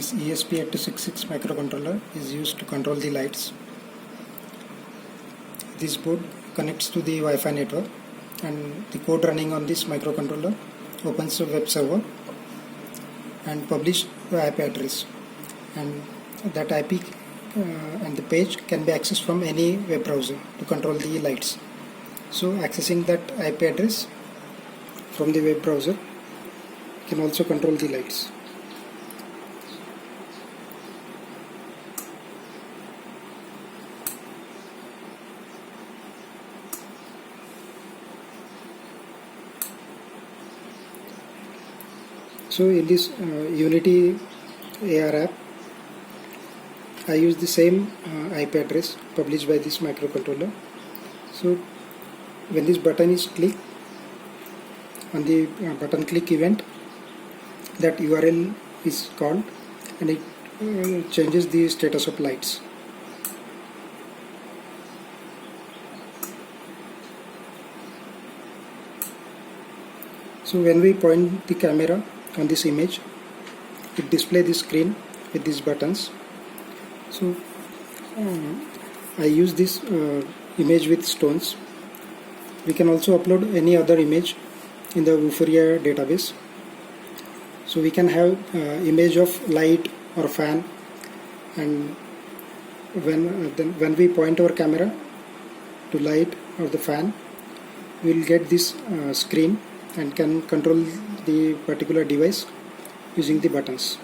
This ESP8266 microcontroller is used to control the lights. This board connects to the Wi-Fi network, and the code running on this microcontroller opens a web server and publish the IP address, and that IP and the page can be accessed from any web browser to control the lights. So accessing that IP address from the web browser can also control the lights. So in this Unity AR app, I use the same IP address published by this microcontroller. So when this button is clicked on the button click event, that URL is called and it changes the status of lights. So when we point the camera on this image, it displays the screen with these buttons. So I use this image with stones. We can also upload any other image in the Vuforia database. So we can have image of light or fan, and when we point our camera to light or the fan, we will get this screen and can control the particular device using the buttons.